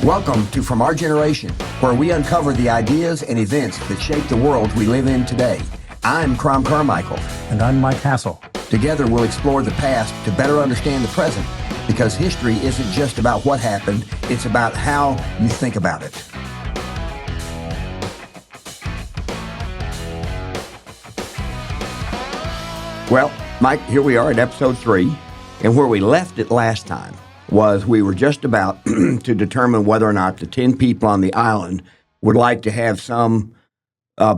Welcome to From Our Generation, where we uncover the ideas and events that shape the world we live in today. I'm Crom Carmichael. And I'm Mike Hassel. Together we'll explore the past to better understand the present, because history isn't just about what happened, it's about how you think about it. Well, Mike, here we are at episode 3, and where we left it last time was we were just about to determine whether or not the 10 people on the island would like to have some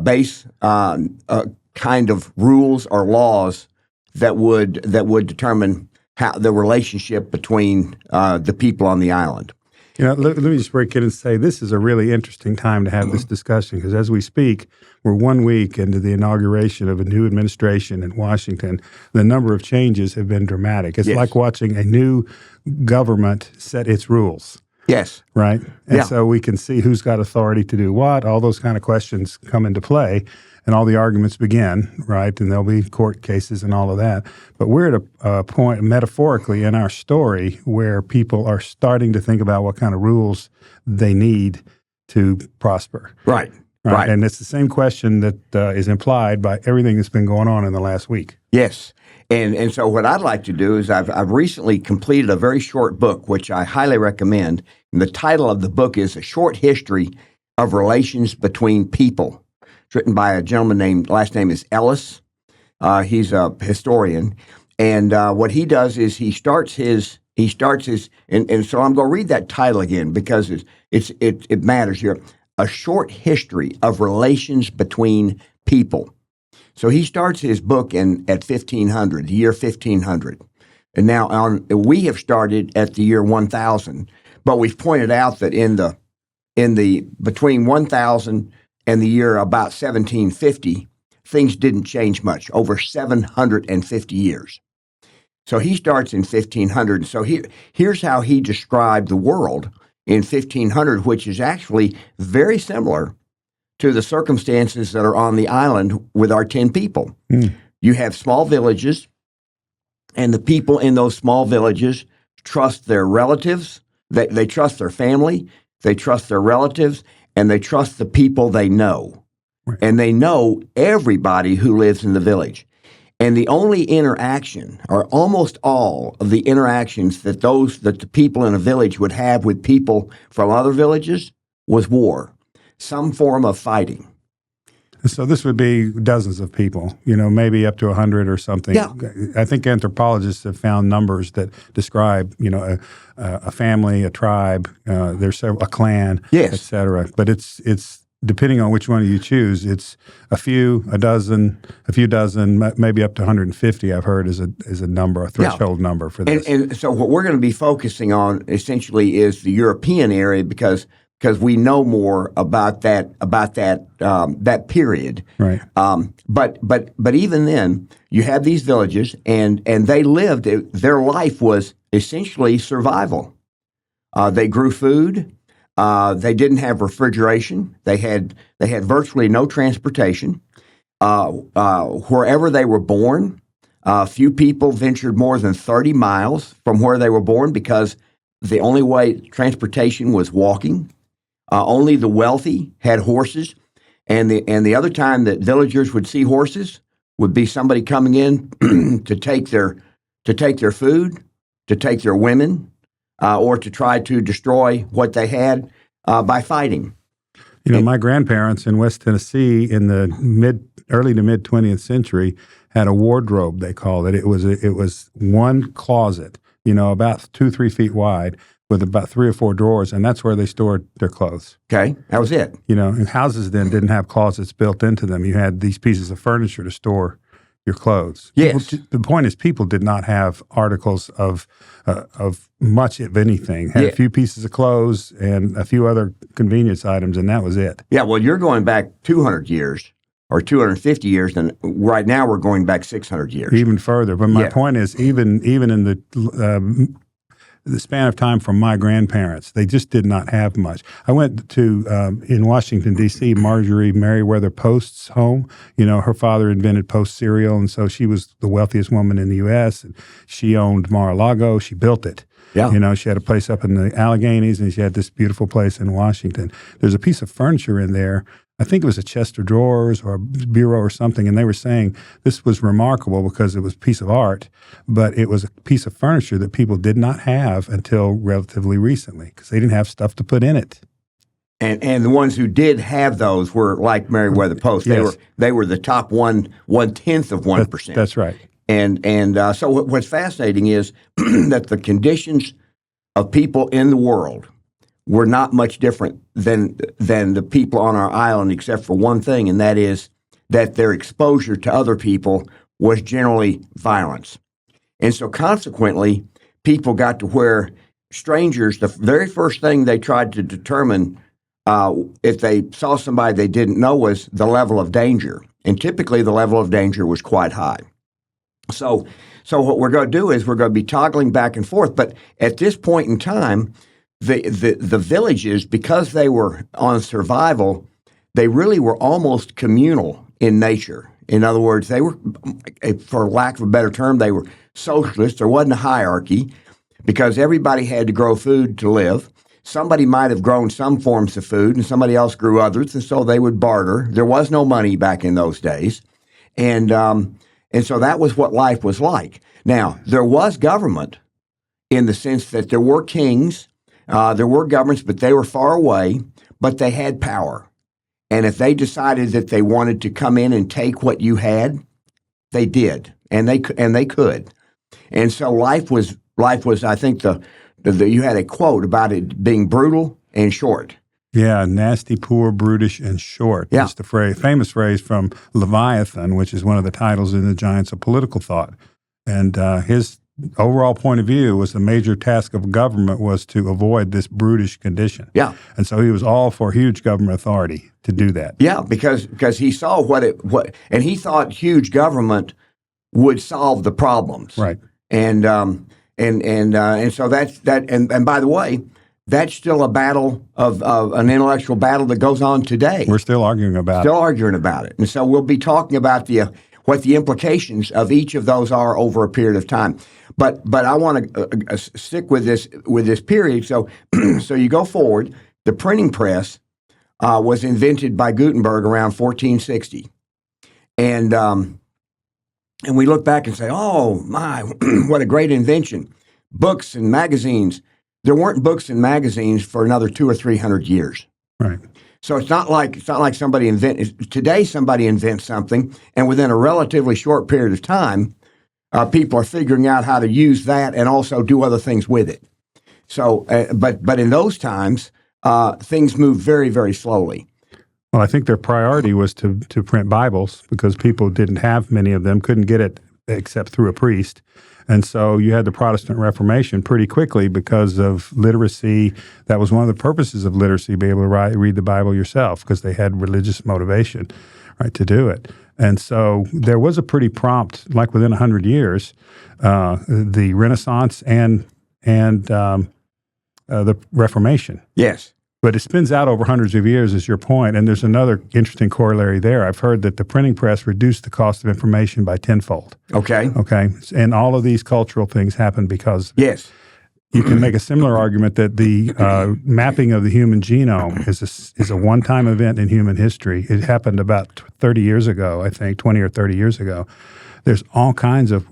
base kind of rules or laws that would determine how the relationship between the people on the island. You know, let me just break in and say this is a really interesting time to have this discussion, because as we speak, we're 1 week into the inauguration of a new administration in Washington. The number of changes have been dramatic. It's like watching a new government set its rules. Yes. Right? And so we can see who's got authority to do what. All those kind of questions come into play, and all the arguments begin, right? And there'll be court cases and all of that. But we're at a point, metaphorically, in our story where people are starting to think about what kind of rules they need to prosper. Right. And it's the same question that is implied by everything that's been going on in the last week. Yes. And so what I'd like to do is I've recently completed a very short book, which I highly recommend. And the title of the book is A Short History of Relations Between People. It's written by a gentleman named, last name is Ellis. He's a historian. And what he does is he starts his, and so I'm going to read that title again because it matters here. A Short History of Relations Between People. So he starts his book at 1500, the year 1500. And now we have started at the year 1000, but we've pointed out that in the between 1000 and the year about 1750, things didn't change much, over 750 years. So he starts in 1500. So here's how he described the world in 1500, which is actually very similar to the circumstances that are on the island with our 10 people. You have small villages, and the people in those small villages trust their relatives. They trust their family, they trust their relatives, and they trust the people they know. Right. And they know everybody who lives in the village. And the only interaction, or almost all of the interactions that the people in a village would have with people from other villages was war. Some form of fighting. So this would be dozens of people, maybe up to 100 or something. Yeah. I think anthropologists have found numbers that describe, a family, a tribe, there's a clan, et cetera. But it's depending on which one you choose, it's a few dozen, maybe up to 150. I've heard is a number, a threshold number for this. And so what we're going to be focusing on essentially is the European area because we know more about that period. Right. But even then, you have these villages, and they lived. Their life was essentially survival. They grew food. They didn't have refrigeration. They had virtually no transportation. Wherever they were born, few people ventured more than 30 miles from where they were born because the only way transportation was walking. Only the wealthy had horses, and the other time that villagers would see horses would be somebody coming in to take their food, to take their women, or to try to destroy what they had by fighting. My grandparents in West Tennessee in the early to mid 20th century had a wardrobe, they called it. It was one closet, about 2-3 feet wide, with about 3 or 4 drawers, and that's where they stored their clothes. Okay, that was it. And houses then didn't have closets built into them. You had these pieces of furniture to store your clothes. Yes. The point is, people did not have articles of much of anything. Had a few pieces of clothes and a few other convenience items, and that was it. Yeah, well, you're going back 200 years or 250 years, and right now we're going back 600 years. Even further. But my point is, even in the the span of time from my grandparents. They just did not have much. I went to, in Washington, D.C., Marjorie Merriweather Post's home. You know, her father invented Post cereal, and so she was the wealthiest woman in the U.S., and she owned Mar-a-Lago. She built it. Yeah. You know, she had a place up in the Alleghenies, and she had this beautiful place in Washington. There's a piece of furniture in there. I think it was a chest of drawers or a bureau or something, and they were saying this was remarkable because it was a piece of art, but it was a piece of furniture that people did not have until relatively recently because they didn't have stuff to put in it. And the ones who did have those were like Merriweather Post. Yes. They were the top 1/10 of 1%. That's right. And so what's fascinating is that the conditions of people in the world were not much different than the people on our island, except for one thing, and that is that their exposure to other people was generally violence. And so consequently, people got to where strangers, the very first thing they tried to determine if they saw somebody they didn't know was the level of danger. And typically the level of danger was quite high. So what we're going to do is we're going to be toggling back and forth. But at this point in time, the villages, because they were on survival, they really were almost communal in nature. In other words, they were, for lack of a better term, they were socialist. There wasn't a hierarchy because everybody had to grow food to live. Somebody might have grown some forms of food and somebody else grew others, and so they would barter. There was no money back in those days. And so that was what life was like. Now, there was government in the sense that there were kings, there were governments, but they were far away, but they had power. And if they decided that they wanted to come in and take what you had, they did, and they could. And so life was. I think you had a quote about it being brutal and short. Yeah, nasty, poor, brutish, and short. Yeah. That's the famous phrase from Leviathan, which is one of the titles in the Giants of Political Thought. And his overall point of view was the major task of government was to avoid this brutish condition. Yeah. And so he was all for huge government authority to do that. Yeah, because he saw and he thought huge government would solve the problems. Right. And so that's that. And by the way, that's still a battle of an intellectual battle that goes on today. We're still arguing about it. And so we'll be talking about what the implications of each of those are over a period of time. But I want to stick with this period. So so you go forward. The printing press was invented by Gutenberg around 1460, and we look back and say, "Oh my, what a great invention!" Books and magazines. There weren't books and magazines for another 200 or 300 years. Right. So it's not like somebody today. Somebody invents something, and within a relatively short period of time, people are figuring out how to use that and also do other things with it. So, but in those times, things moved very, very slowly. Well, I think their priority was to print Bibles because people didn't have many of them, couldn't get it except through a priest. And so you had the Protestant Reformation pretty quickly because of literacy. That was one of the purposes of literacy, be able to read the Bible yourself because they had religious motivation, right, to do it. And so there was a pretty prompt, like within 100 years, the Renaissance and the Reformation. Yes. But it spins out over hundreds of years, is your point. And there's another interesting corollary there. I've heard that the printing press reduced the cost of information by tenfold. Okay. Okay. And all of these cultural things happen because yes. You can make a similar argument that the mapping of the human genome is a one-time event in human history. It happened about 30 years ago, I think, 20 or 30 years ago. There's all kinds of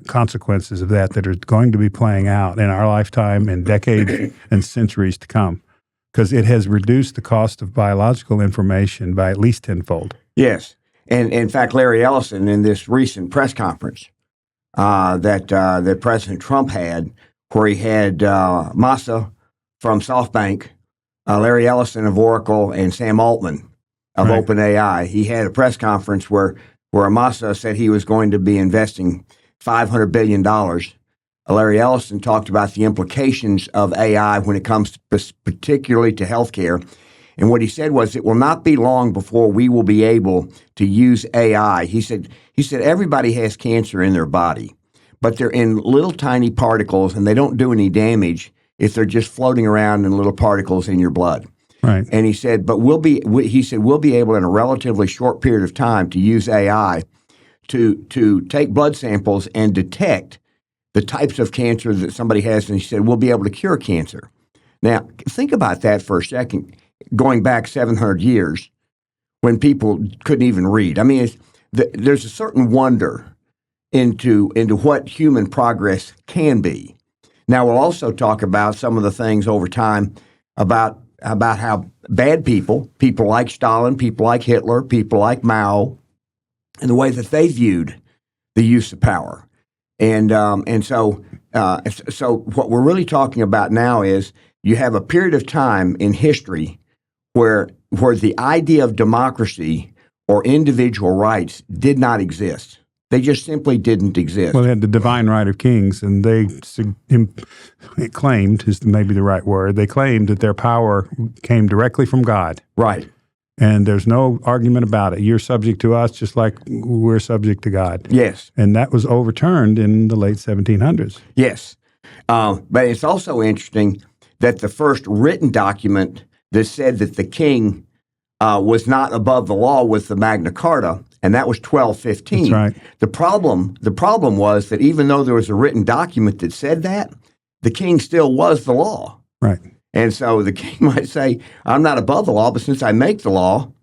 consequences of that are going to be playing out in our lifetime and decades and centuries to come. Because it has reduced the cost of biological information by at least tenfold. Yes. And in fact, Larry Ellison, in this recent press conference that President Trump had, where he had Massa from SoftBank, Larry Ellison of Oracle, and Sam Altman of right. OpenAI, he had a press conference where Massa said he was going to be investing $500 billion. Larry Ellison talked about the implications of AI when it comes particularly to healthcare. And what he said was it will not be long before we will be able to use AI. He said everybody has cancer in their body, but they're in little tiny particles, and they don't do any damage if they're just floating around in little particles in your blood. Right. And he said, but we'll be able in a relatively short period of time to use AI to take blood samples and detect the types of cancer that somebody has. And he said, we'll be able to cure cancer. Now, think about that for a second, going back 700 years when people couldn't even read. I mean, there's a certain wonder into what human progress can be. Now, we'll also talk about some of the things over time about how bad people like Stalin, people like Hitler, people like Mao, and the way that they viewed the use of power. And so what we're really talking about now is you have a period of time in history where the idea of democracy or individual rights did not exist. They just simply didn't exist. Well, they had the divine right of kings, and they claimed, is maybe the right word, they claimed that their power came directly from God. Right. And there's no argument about it. You're subject to us just like we're subject to God. Yes. And that was overturned in the late 1700s. Yes. But it's also interesting that the first written document that said that the king was not above the law was the Magna Carta, and that was 1215. That's right. The problem was that even though there was a written document that said that, the king still was the law. Right. And so the king might say, I'm not above the law, but since I make the law,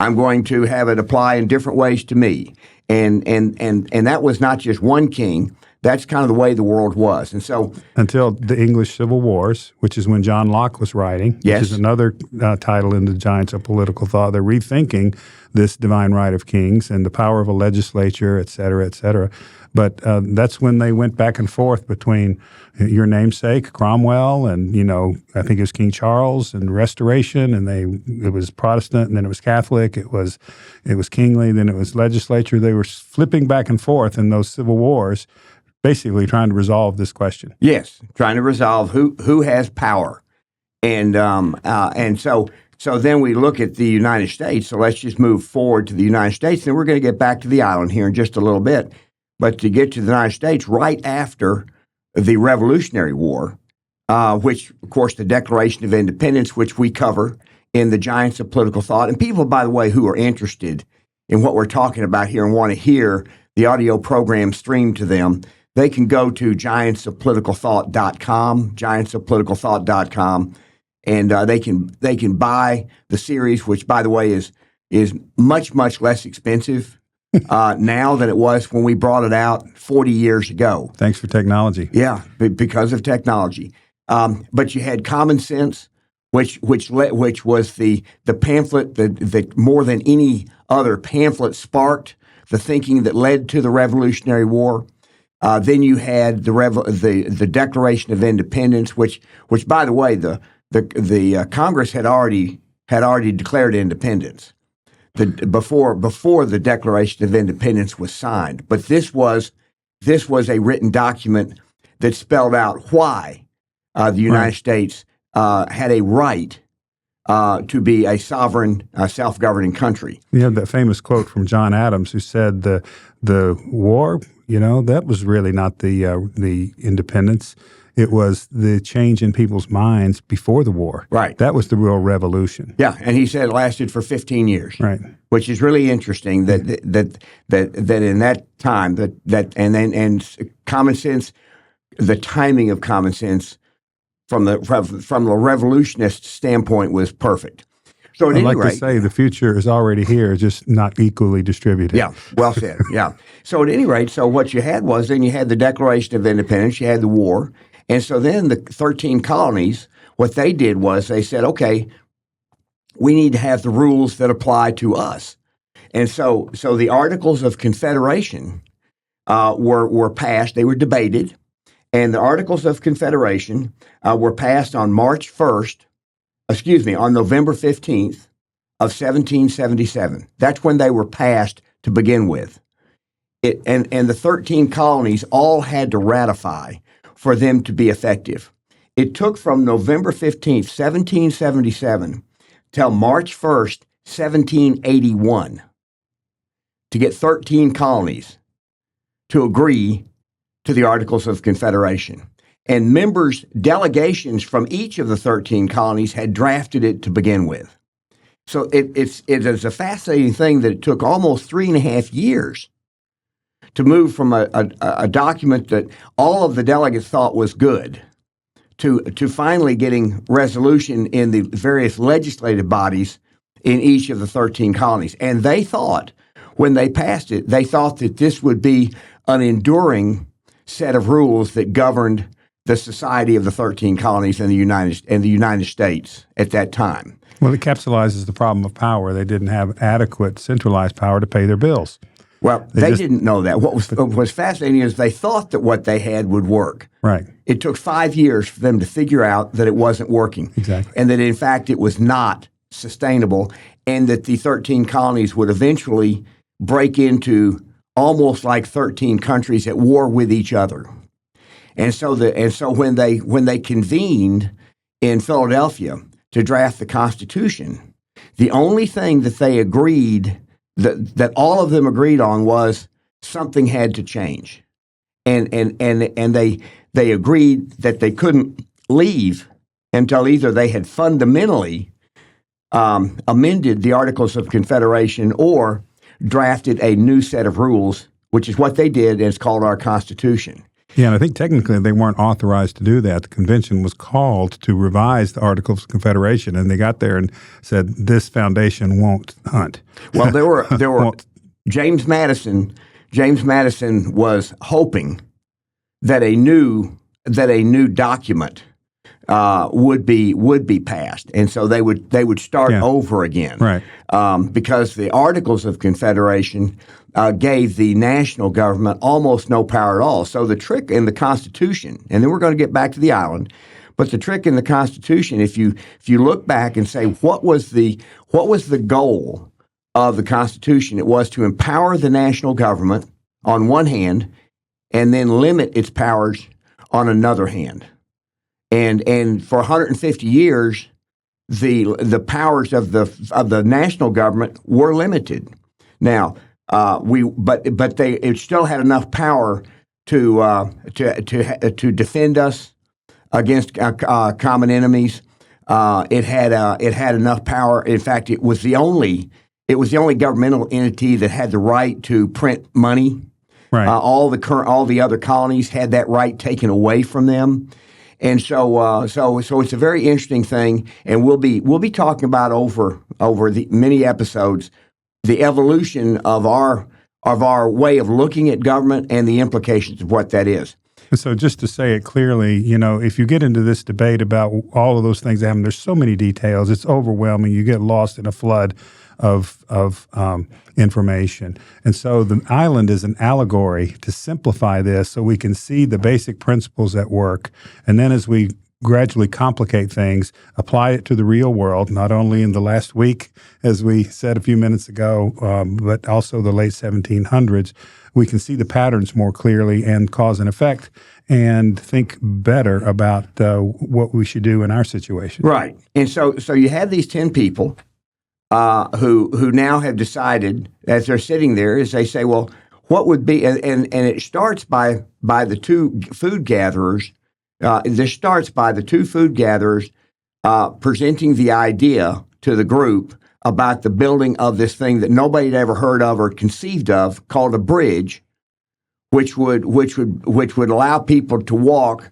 I'm going to have it apply in different ways to me. And that was not just one king. That's kind of the way the world was. And so until the English Civil Wars, which is when John Locke was writing, yes, which is another title in the Giants of Political Thought. They're rethinking this divine right of kings and the power of a legislature, et cetera, et cetera. But that's when they went back and forth between your namesake, Cromwell, and, I think it was King Charles and Restoration, and it was Protestant, and then it was Catholic, it was kingly, then it was legislature. They were flipping back and forth in those civil wars, basically trying to resolve this question. Yes, trying to resolve who has power. And so then we look at the United States. So let's just move forward to the United States. Then we're going to get back to the island here in just a little bit. But to get to the United States, right after the Revolutionary War, which, of course, the Declaration of Independence, which we cover in the Giants of Political Thought. And people, by the way, who are interested in what we're talking about here and want to hear the audio program streamed to them, they can go to giantsofpoliticalthought.com, giantsofpoliticalthought.com, and they can buy the series, which, by the way, is much, much less expensive now than it was when we brought it out 40 years ago. Thanks for technology. Yeah, because of technology. But you had Common Sense, which was the pamphlet that more than any other pamphlet sparked the thinking that led to the Revolutionary War. Then you had the Declaration of Independence, which by the way, the Congress had already declared independence before the Declaration of Independence was signed. But this was a written document that spelled out why the United States had a right to be a sovereign, self-governing country. You have that famous quote from John Adams, who said the war, that was really not the independence. It was the change in people's minds before the war. Right. That was the real revolution. Yeah, and he said it lasted for 15 years. Right. Which is really interesting that in that time and Common Sense, the timing of Common Sense from the revolutionist standpoint was perfect. So I'd like to say the future is already here, just not equally distributed. Yeah, well said. Yeah. So at any rate, so what you had was then you had the Declaration of Independence, you had the war, and so then the 13 colonies, what they did was they said, okay, we need to have the rules that apply to us. And so the Articles of Confederation were passed. They were debated, and the Articles of Confederation were passed on November 15th of 1777. That's when they were passed to begin with. And the 13 colonies all had to ratify for them to be effective. It took from November 15th, 1777 till March 1st, 1781 to get 13 colonies to agree to the Articles of Confederation. And delegations from each of the 13 colonies had drafted it to begin with. So it is a fascinating thing that it took almost 3.5 years to move from a document that all of the delegates thought was good to finally getting resolution in the various legislative bodies in each of the 13 colonies. And they thought, when they passed it, they thought that this would be an enduring set of rules that governed the society of the 13 colonies in the United States at that time. Well, it capsulizes the problem of power. They didn't have adequate centralized power to pay their bills. Well, they didn't know that. What was fascinating is they thought that what they had would work. Right. It took 5 years for them to figure out that it wasn't working. Exactly. And that, in fact, it was not sustainable, and that the 13 colonies would eventually break into almost like 13 countries at war with each other. And so when they convened in Philadelphia to draft the Constitution, the only thing that they agreed that all of them agreed on was something had to change, and they agreed that they couldn't leave until either they had fundamentally amended the Articles of Confederation or drafted a new set of rules, which is what they did, and it's called our Constitution. Yeah, and I think technically they weren't authorized to do that. The convention was called to revise the Articles of Confederation, and they got there and said, this foundation won't hunt. Well, there were James Madison was hoping that a new document would be passed, and so they would start over again, right? Because the Articles of Confederation gave the national government almost no power at all. So the trick in the Constitution, and then we're going to get back to the island, but the trick in the Constitution, if you look back and say what was the goal of the Constitution, it was to empower the national government on one hand, and then limit its powers on another hand. And for 150 years, the powers of the national government were limited. Now, it still had enough power to defend us against common enemies. It had enough power. In fact, it was the only governmental entity that had the right to print money. Right. All the other colonies had that right taken away from them. And so it's a very interesting thing, and we'll be talking about over the many episodes the evolution of our way of looking at government and the implications of what that is. So just to say it clearly, if you get into this debate about all of those things that happen, there's so many details. It's overwhelming. You get lost in a flood of information. And so the island is an allegory to simplify this so we can see the basic principles at work. And then as we gradually complicate things, apply it to the real world, not only in the last week, as we said a few minutes ago, but also the late 1700s, we can see the patterns more clearly and cause and effect and think better about what we should do in our situation. Right. And so you have these 10 people who now have decided, as they're sitting there, is they say, well, what would be, and it starts by the two food gatherers. This starts by the two food gatherers presenting the idea to the group about the building of this thing that nobody had ever heard of or conceived of, called a bridge, which would allow people to walk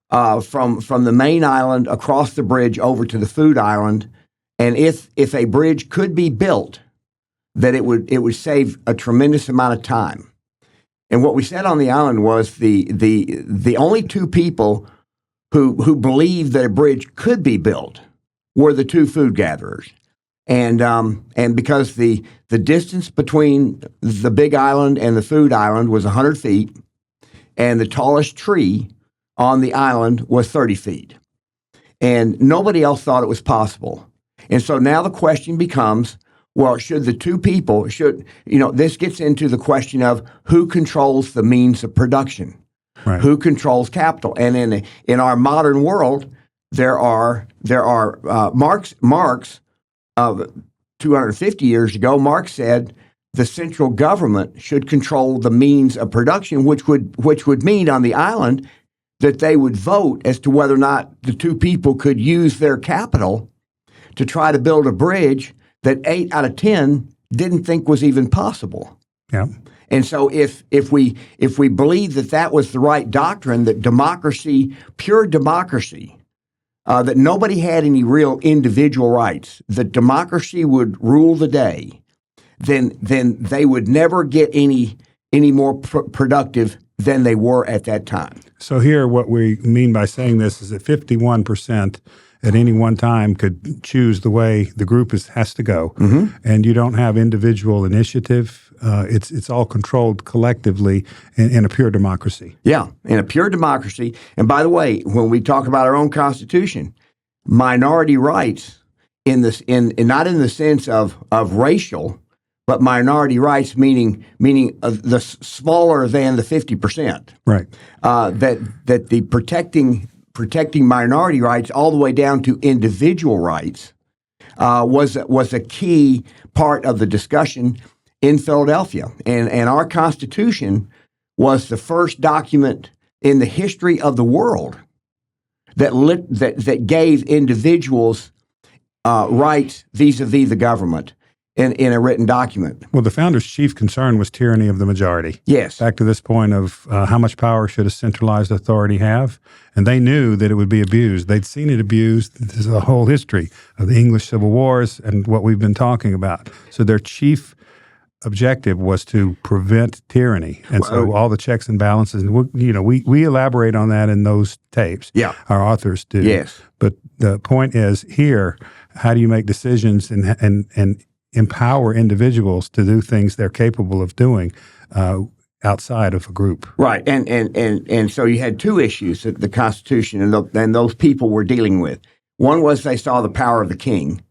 from the main island across the bridge over to the food island. And if a bridge could be built, that it would save a tremendous amount of time. And what we said on the island was the only two people who believed that a bridge could be built were the two food gatherers. And because the distance between the big island and the food island was 100 feet, and the tallest tree on the island was 30 feet. And nobody else thought it was possible. And so now the question becomes, well, should the two people, this gets into the question of who controls the means of production, right? Who controls capital? And in our modern world, there are Marx of 250 years ago, Marx said the central government should control the means of production, which would mean on the island that they would vote as to whether or not the two people could use their capital to try to build a bridge that 8 out of 10 didn't think was even possible. Yeah. And so if we believe that that was the right doctrine, that democracy, pure democracy, that nobody had any real individual rights, that democracy would rule the day, then they would never get any more productive than they were at that time. So here, what we mean by saying this is that 51% at any one time could choose the way the group has to go, and you don't have individual initiative. It's all controlled collectively in a pure democracy. Yeah, in a pure democracy. And by the way, when we talk about our own Constitution, minority rights not in the sense of racial, but minority rights meaning the smaller than the 50%. Right. That the protecting minority rights all the way down to individual rights was a key part of the discussion in Philadelphia. And our Constitution was the first document in the history of the world that gave individuals rights vis-a-vis the government in a written document. Well, the founders' chief concern was tyranny of the majority. Yes. Back to this point of how much power should a centralized authority have? And they knew that it would be abused. They'd seen it abused. This is a whole history of the English Civil Wars and what we've been talking about. So their chief objective was to prevent tyranny. And so all the checks and balances, we elaborate on that in those tapes. Yeah. Our authors do. Yes. But the point is here, how do you make decisions and empower individuals to do things they're capable of doing outside of a group? Right, and so you had two issues that the Constitution and those people were dealing with. One was they saw the power of the king,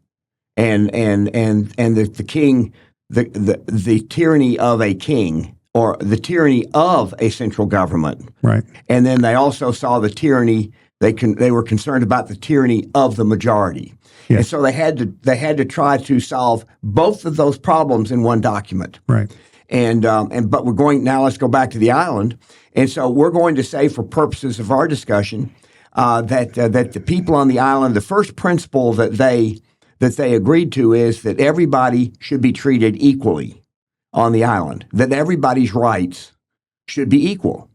and the king, the tyranny of a king, or the tyranny of a central government. Right, and then they also saw the tyranny. They were concerned about the tyranny of the majority. Yes. And so they had to try to solve both of those problems in one document. Right. But we're going now. Let's go back to the island, and so we're going to say, for purposes of our discussion, that the people on the island, the first principle that they agreed to is that everybody should be treated equally on the island. That everybody's rights should be equal,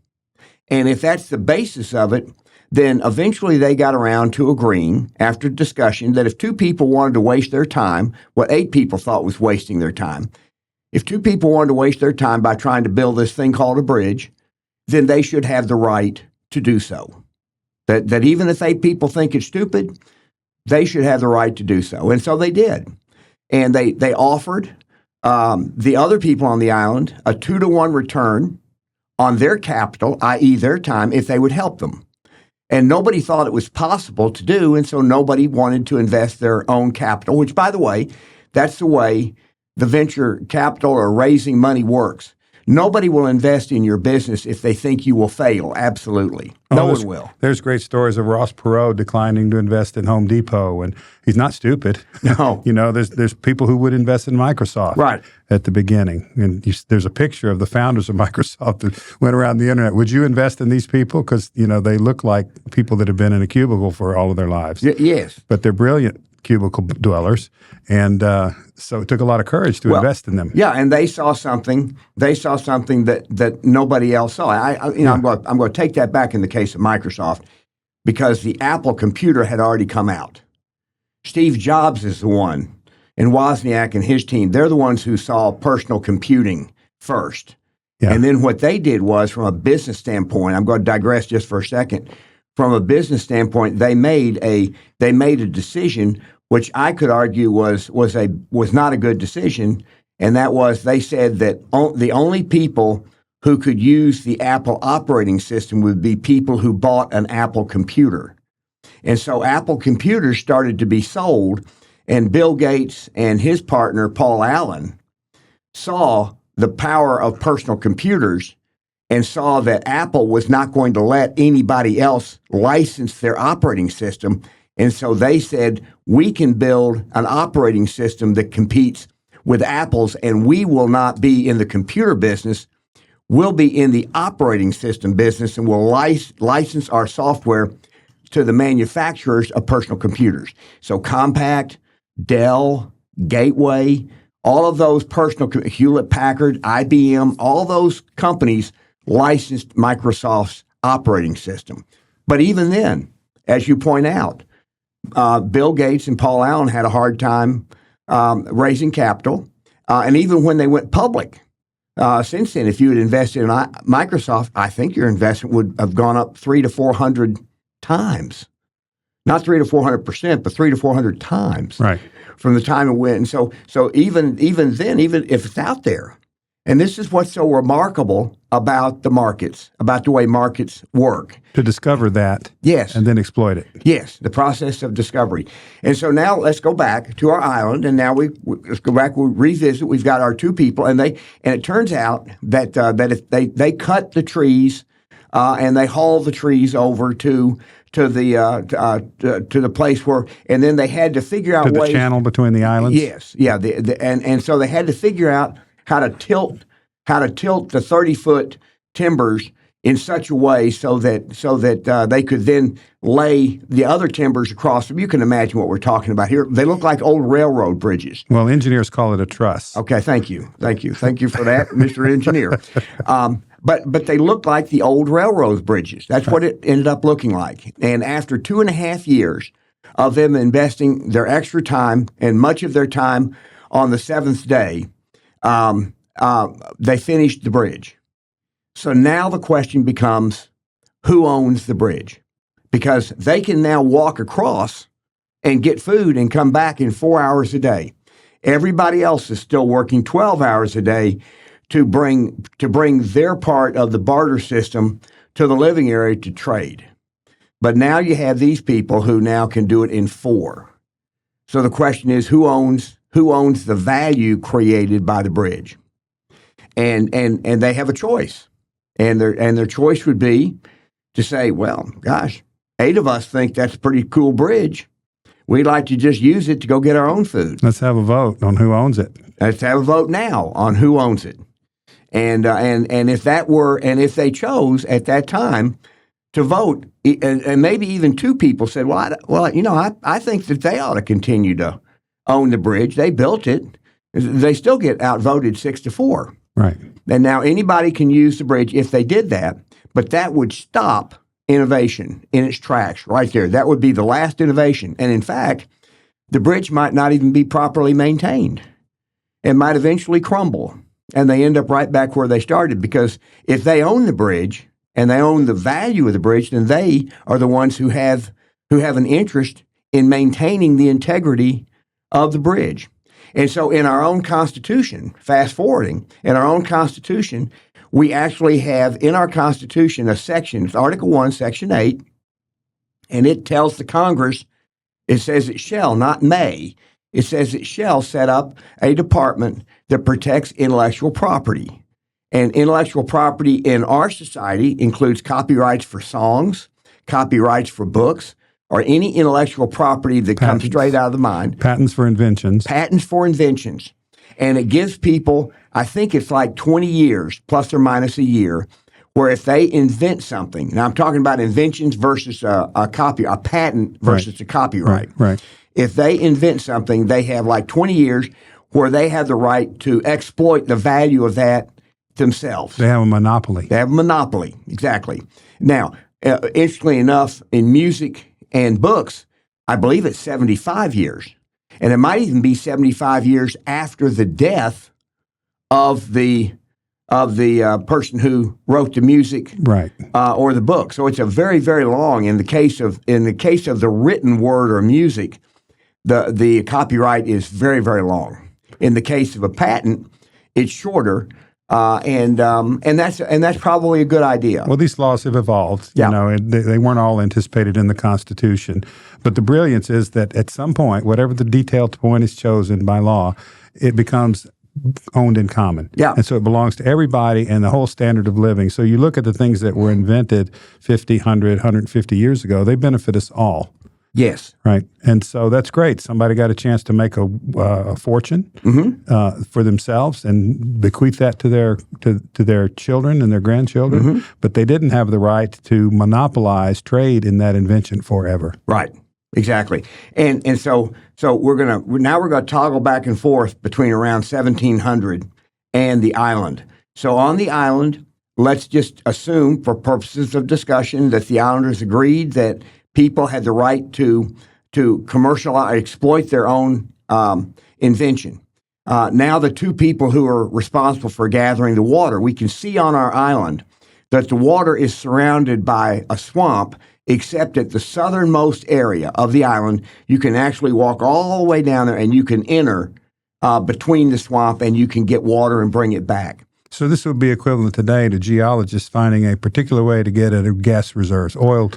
and if that's the basis of it, then eventually they got around to agreeing, after discussion, that if two people wanted to waste their time, what 8 people thought was wasting their time, if 2 people wanted to waste their time by trying to build this thing called a bridge, then they should have the right to do so. That even if 8 people think it's stupid, they should have the right to do so. And so they did. And they offered the other people on the island a 2-to-1 return on their capital, i.e. their time, if they would help them. And nobody thought it was possible to do, and so nobody wanted to invest their own capital, which, by the way, that's the way the venture capital or raising money works. Nobody will invest in your business if they think you will fail. Absolutely. No one will. There's great stories of Ross Perot declining to invest in Home Depot, and he's not stupid. No. There's people who would invest in Microsoft right at the beginning. And there's a picture of the founders of Microsoft that went around the internet. Would you invest in these people? Because, they look like people that have been in a cubicle for all of their lives. Yes. But they're brilliant cubicle dwellers, and so it took a lot of courage to invest in them. Yeah, and they saw something. They saw something that nobody else saw. I'm going to take that back in the case of Microsoft, because the Apple computer had already come out. Steve Jobs is the one, and Wozniak and his team. They're the ones who saw personal computing first, and then what they did was, from a business standpoint. I'm going to digress just for a second. From a business standpoint, they made a decision, which I could argue was not a good decision, and that was, they said that the only people who could use the Apple operating system would be people who bought an Apple computer. And so Apple computers started to be sold, and Bill Gates and his partner, Paul Allen, saw the power of personal computers and saw that Apple was not going to let anybody else license their operating system. And so they said, we can build an operating system that competes with apples, and we will not be in the computer business. We'll be in the operating system business, and we'll license our software to the manufacturers of personal computers. So Compaq, Dell, Gateway, all of those Hewlett-Packard, IBM, all those companies licensed Microsoft's operating system. But even then, as you point out, Bill Gates and Paul Allen had a hard time raising capital. And even when they went public, since then, if you had invested in Microsoft, I think your investment would have gone up 300 to 400 times. Not 300 to 400%, but 300 to 400 times. Right. From the time it went. And so even then, even if it's out there, and this is what's so remarkable about the markets, about the way markets work. To discover that. Yes. And then exploit it. Yes, the process of discovery. And so now let's go back to our island, and now let's go back, we'll revisit. We've got our two people, and it turns out that if they cut the trees and they haul the trees over to the place where, and then they had to figure out the ways. Channel between the islands. Yes, yeah, and so they had to figure out how to tilt the 30-foot timbers in such a way so that they could then lay the other timbers across them. You can imagine what we're talking about here. They look like old railroad bridges. Well, engineers call it a truss. Okay, thank you for that, Mr. Engineer. But they look like the old railroad bridges. That's what it ended up looking like. And after 2.5 years of them investing their extra time and much of their time on the seventh day, they finished the bridge. So now the question becomes, who owns the bridge? Because they can now walk across and get food and come back in 4 hours a day. Everybody else is still working 12 hours a day to bring their part of the barter system to the living area to trade. But now you have these people who now can do it in 4. So the question is, who owns the value created by the bridge? And they have a choice. And their choice would be to say, well, gosh, 8 of us think that's a pretty cool bridge. We'd like to just use it to go get our own food. Let's have a vote on who owns it. Let's have a vote now on who owns it. And if they chose at that time to vote, and maybe even 2 people said, I think that they ought to continue to own the bridge. They built it. They still get outvoted 6-4. Right. And now anybody can use the bridge if they did that, but that would stop innovation in its tracks right there. That would be the last innovation. And in fact, the bridge might not even be properly maintained. It might eventually crumble, and they end up right back where they started, because if they own the bridge and they own the value of the bridge, then they are the ones who have an interest in maintaining the integrity of the bridge. And so in our own Constitution, fast forwarding, in our own Constitution, we actually have in our Constitution a section, it's Article 1, Section 8, and it tells the Congress, it says it shall, not may, it says it shall set up a department that protects intellectual property. And intellectual property in our society includes copyrights for songs, copyrights for books, or any intellectual property that comes straight out of the mind. Patents for inventions. Patents for inventions. And it gives people, I think it's like 20 years, plus or minus a year, where if they invent something, now I'm talking about inventions versus a patent versus a copyright. Right. If they invent something, they have like 20 years where they have the right to exploit the value of that themselves. They have a monopoly. They have a monopoly, exactly. Now, interestingly enough, in music and books, I believe it's 75 years. And it might even be 75 years after the death of the person who wrote the music, right, or the book. So it's a very, very long. In the case of the written word or music, the copyright is very, very long. In the case of a patent, it's shorter. And that's probably a good idea. Well, these laws have evolved. Yeah. You know, and they weren't all anticipated in the Constitution. But the brilliance is that at some point, whatever the detailed point is chosen by law, it becomes owned in common. Yeah. And so it belongs to everybody and the whole standard of living. So you look at the things that were invented 50, 100, 150 years ago, they benefit us all. Yes. Right. And so that's great. Somebody got a chance to make a fortune for themselves and bequeath that to their children and their grandchildren, but they didn't have the right to monopolize trade in that invention forever. Right. Exactly. And so we're gonna toggle back and forth between around 1700 and the island. So on the island, let's just assume, for purposes of discussion, that the islanders agreed that people had the right to commercialize, exploit their own invention. Now, the two people who are responsible for gathering the water, we can see on our island that the water is surrounded by a swamp, except at the southernmost area of the island. You can actually walk all the way down there and you can enter between the swamp and you can get water and bring it back. So this would be equivalent today to geologists finding a particular way to get at gas reserves, oil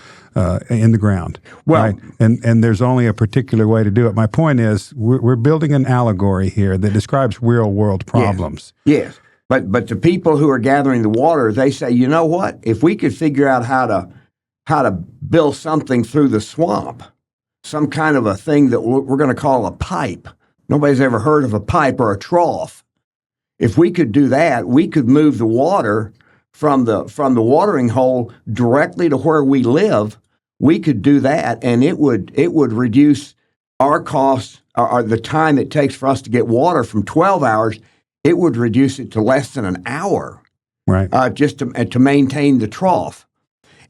in the ground. Well, right? And there's only a particular way to do it. My point is we're building an allegory here that describes real-world problems. Yes. But the people who are gathering the water, they say, you know what? If we could figure out how to build something through the swamp, some kind of a thing that we're going to call a pipe. Nobody's ever heard of a pipe or a trough. If we could do that, we could move the water from the watering hole directly to where we live. We could do that, and it would reduce our costs, or the time it takes for us to get water from 12 hours. It would reduce it to less than an hour, right? Just to maintain the trough.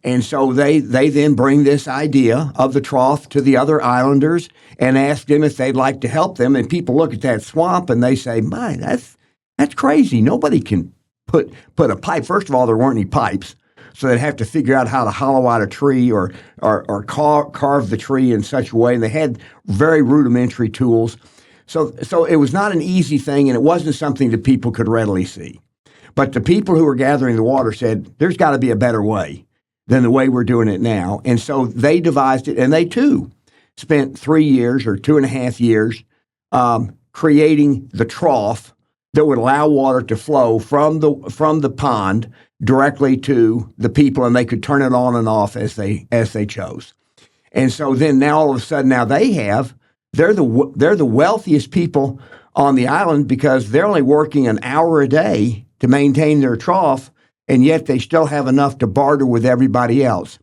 And so they then bring this idea of the trough to the other islanders and ask them if they'd like to help them. And people look at that swamp and they say, "My, that's crazy. Nobody can put a pipe." First of all, there weren't any pipes, so they'd have to figure out how to hollow out a tree or carve the tree in such a way. And they had very rudimentary tools. So it was not an easy thing, and it wasn't something that people could readily see. But the people who were gathering the water said, there's got to be a better way than the way we're doing it now. And so they devised it, and they too spent 3 years or 2.5 years creating the trough that would allow water to flow from the pond directly to the people, and they could turn it on and off as they chose. And so then now all of a sudden they're the wealthiest people on the island because they're only working an hour a day to maintain their trough, and yet they still have enough to barter with everybody else.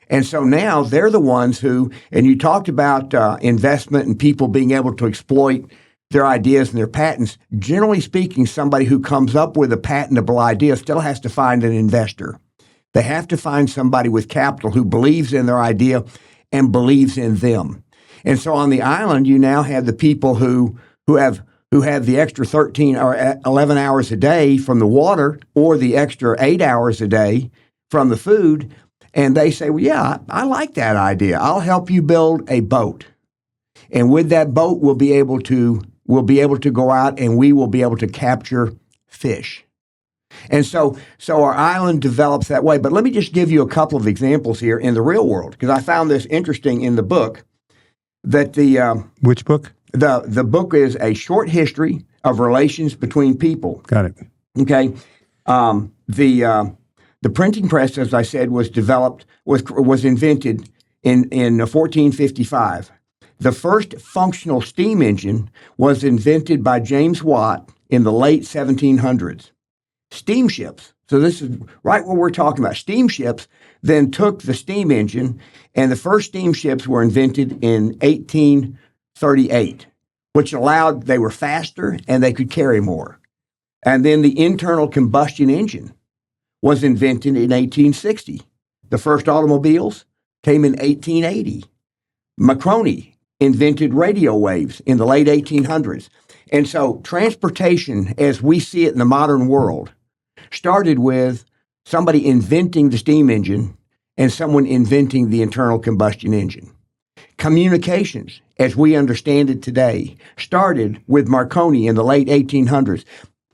And so now they're the ones who, and you talked about investment and people being able to exploit their ideas and their patents. Generally speaking, somebody who comes up with a patentable idea still has to find an investor. They have to find somebody with capital who believes in their idea and believes in them. And so on the island, you now have the people who have the extra 13 or 11 hours a day from the water, or the extra 8 hours a day from the food, and they say, well, yeah, I like that idea. I'll help you build a boat. And with that boat, we'll be able to go out and we will be able to capture fish. And so our island develops that way. But let me just give you a couple of examples here in the real world, because I found this interesting in the book. That which book? The book is A Short History of Relations Between People. Got it. Okay. The printing press, as I said, was invented in 1455. The first functional steam engine was invented by James Watt in the late 1700s. Steamships. So this is right what we're talking about. Steamships then took the steam engine, and the first steamships were invented in 1838, which they were faster and they could carry more. And then the internal combustion engine was invented in 1860. The first automobiles came in 1880. Marconi invented radio waves in the late 1800s. And so transportation, as we see it in the modern world, started with somebody inventing the steam engine and someone inventing the internal combustion engine. Communications, as we understand it today, started with Marconi in the late 1800s,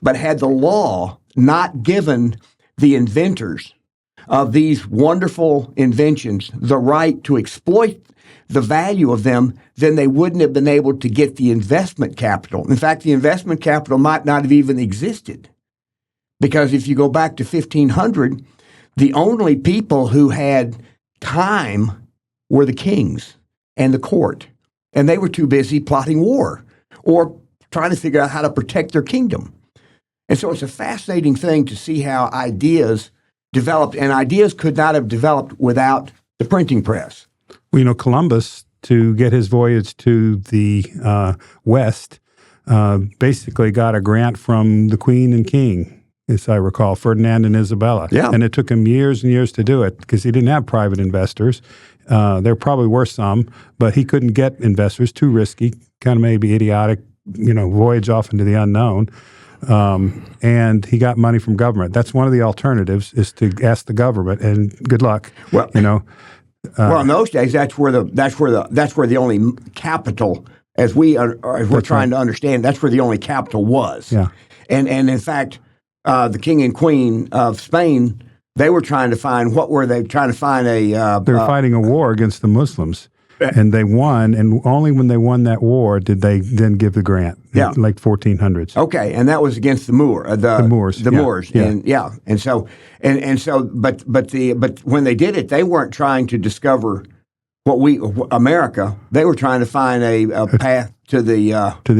but had the law not given the inventors of these wonderful inventions the right to exploit the value of them, then they wouldn't have been able to get the investment capital. In fact, the investment capital might not have even existed. Because if you go back to 1500, the only people who had time were the kings. and the court. And they were too busy plotting war or trying to figure out how to protect their kingdom. And so it's a fascinating thing to see how ideas developed, and ideas could not have developed without the printing press. Well, Columbus, to get his voyage to the West, basically got a grant from the Queen and King, as I recall, Ferdinand and Isabella. Yeah. And it took him years and years to do it because he didn't have private investors. There probably were some, but he couldn't get investors, too risky, kind of maybe idiotic, voyage off into the unknown. And he got money from government. That's one of the alternatives, is to ask the government, and good luck. Well, well, in those days, that's where the only capital, as we're trying to understand, that's where the only capital was. Yeah. And in fact, the King and Queen of Spain, they were trying to find, what were they trying to find? They were fighting a war against the Muslims. And they won, and only when they won that war did they then give the grant. Yeah, like 1400s. Okay, and that was against the Moors. The Moors, yeah. But when they did it, they weren't trying to discover America. They were trying to find a path to the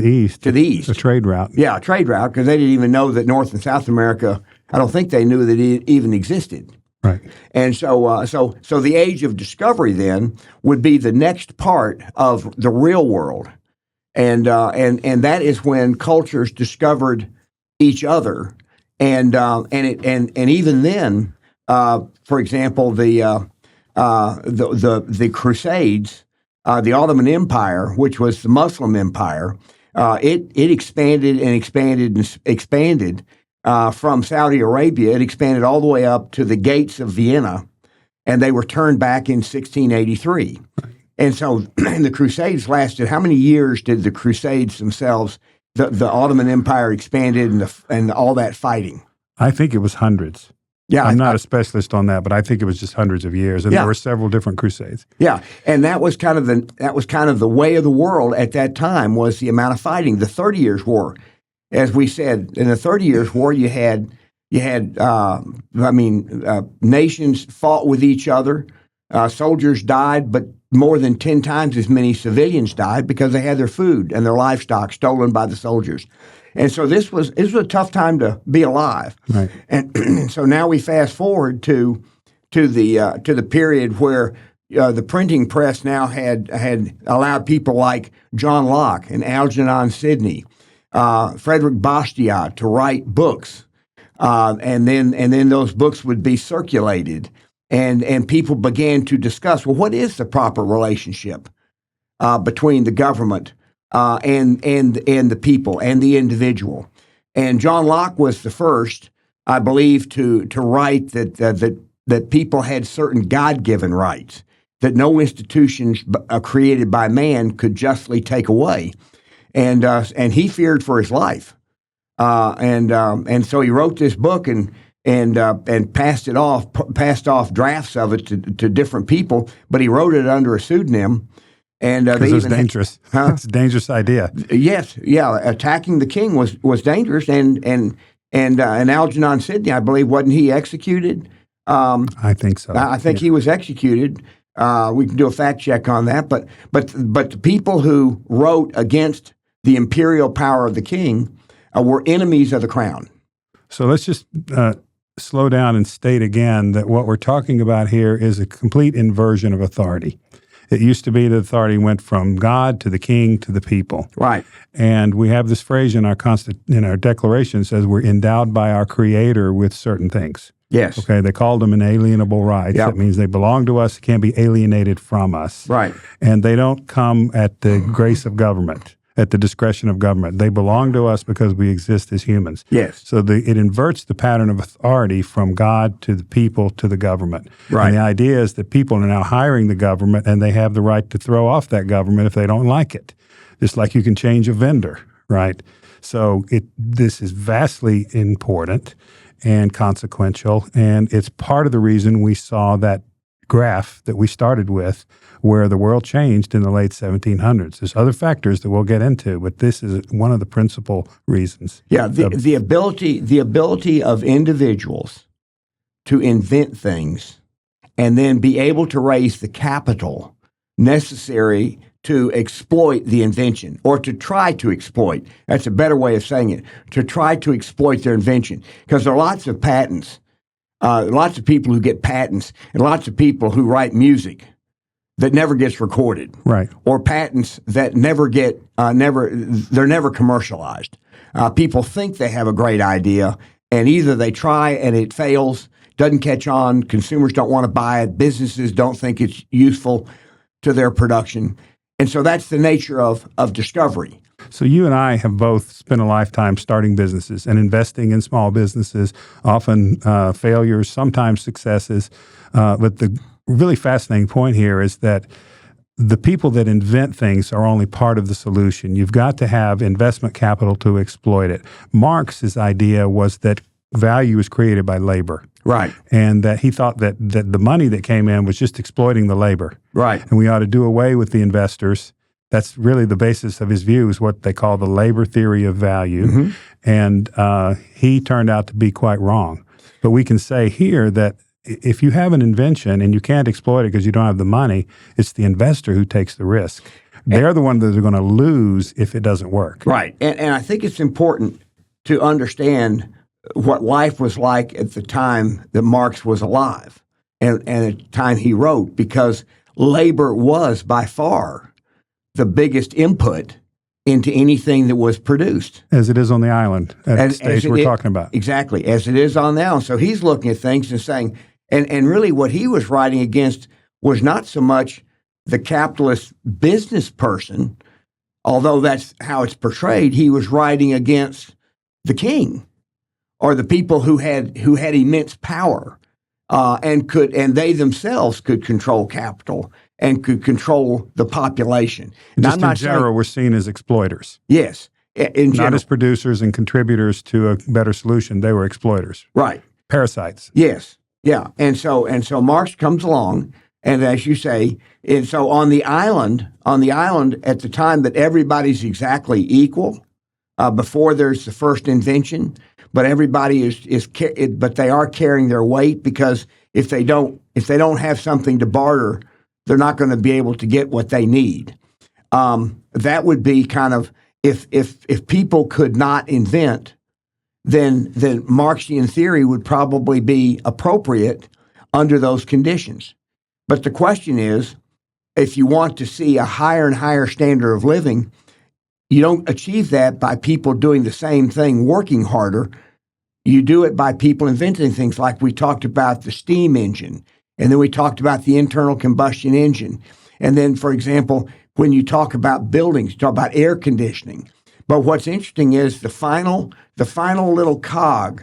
east. To the east, a trade route. Yeah, a trade route, because they didn't even know that North and South America. I don't think they knew that it even existed. Right. And so the age of discovery then would be the next part of the real world, and that is when cultures discovered each other, and even then, for example, the Crusades, the Ottoman Empire, which was the Muslim empire, it expanded and expanded and expanded. From Saudi Arabia, it expanded all the way up to the gates of Vienna, and they were turned back in 1683. And so the Crusades lasted. How many years did the Crusades themselves, the Ottoman Empire expanded and all that fighting? I think it was hundreds. Yeah, I'm not a specialist on that, but I think it was just hundreds of years, and there were several different crusades. Yeah, and that was kind of the way of the world at that time, was the amount of fighting. The 30 Years' War. As we said, in the 30 Years' War, you had nations fought with each other. Soldiers died, but more than 10 times as many civilians died because they had their food and their livestock stolen by the soldiers. And so this was a tough time to be alive. Right. And so now we fast forward to the period where the printing press now had allowed people like John Locke and Algernon Sidney, Frederick Bastiat, to write books, and then those books would be circulated, and people began to discuss, well, what is the proper relationship between the government and the people and the individual? And John Locke was the first, I believe, to write that people had certain God-given rights that no institutions created by man could justly take away. And he feared for his life, and so he wrote this book and passed off drafts of it to different people. But he wrote it under a pseudonym, and because it was dangerous. It's a dangerous idea. Yes, yeah. Attacking the king was dangerous, and Algernon Sidney, I believe, wasn't he executed? I think so. I think he was executed. We can do a fact check on that, but the people who wrote against the imperial power of the king were enemies of the crown. So let's just slow down and state again that what we're talking about here is a complete inversion of authority. It used to be that authority went from God to the king to the people. Right. And we have this phrase in our Declaration that says we're endowed by our Creator with certain things. Yes. Okay, they called them inalienable rights. Yep. That means they belong to us, can't be alienated from us. Right. And they don't come at the grace of government, at the discretion of government. They belong to us because we exist as humans. Yes. So it inverts the pattern of authority from God to the people to the government. Right. And the idea is that people are now hiring the government, and they have the right to throw off that government if they don't like it. Just like you can change a vendor, right? So this is vastly important and consequential, and it's part of the reason we saw that graph that we started with where the world changed in the late 1700s. There's other factors that we'll get into, but this is one of the principal reasons. Yeah, the ability of individuals to invent things and then be able to raise the capital necessary to exploit the invention, or to try to exploit. That's a better way of saying it. To try to exploit their invention, because there are lots of patents, lots of people who get patents, and lots of people who write music that never gets recorded, right? Or patents that never get they're never commercialized. People think they have a great idea, and either they try and it fails, doesn't catch on, consumers don't want to buy it, businesses don't think it's useful to their production. And so that's the nature of discovery. So you and I have both spent a lifetime starting businesses and investing in small businesses, often failures, sometimes successes. But the really fascinating point here is that the people that invent things are only part of the solution. You've got to have investment capital to exploit it. Marx's idea was that value is created by labor. Right. And that he thought that the money that came in was just exploiting the labor. Right. And we ought to do away with the investors. That's really the basis of his view, is what they call the labor theory of value. Mm-hmm. And he turned out to be quite wrong. But we can say here that if you have an invention and you can't exploit it because you don't have the money, it's the investor who takes the risk. They're the ones that are going to lose if it doesn't work. Right. And I think it's important to understand what life was like at the time that Marx was alive and at the time he wrote, because labor was by far the biggest input into anything that was produced. As it is on the island at the stage we're talking about. Exactly, as it is on now. So he's looking at things and saying, and really what he was writing against was not so much the capitalist business person, although that's how it's portrayed. He was writing against the king, or the people who had immense power, and they themselves could control capital and could control the population. Just in general, we're seen as exploiters. Yes, in general. Not as producers and contributors to a better solution. They were exploiters. Right. Parasites. Yes. Yeah. And so Marx comes along, and as you say, and so on the island at the time that everybody's exactly equal, before there's the first invention. But everybody but they are carrying their weight, because if they don't have something to barter, they're not going to be able to get what they need. That would be kind of if people could not invent, then Marxian theory would probably be appropriate under those conditions. But the question is, if you want to see a higher and higher standard of living, you don't achieve that by people doing the same thing, working harder. You do it by people inventing things, like we talked about the steam engine, and then we talked about the internal combustion engine. And then, for example, when you talk about buildings, you talk about air conditioning. But what's interesting is the final little cog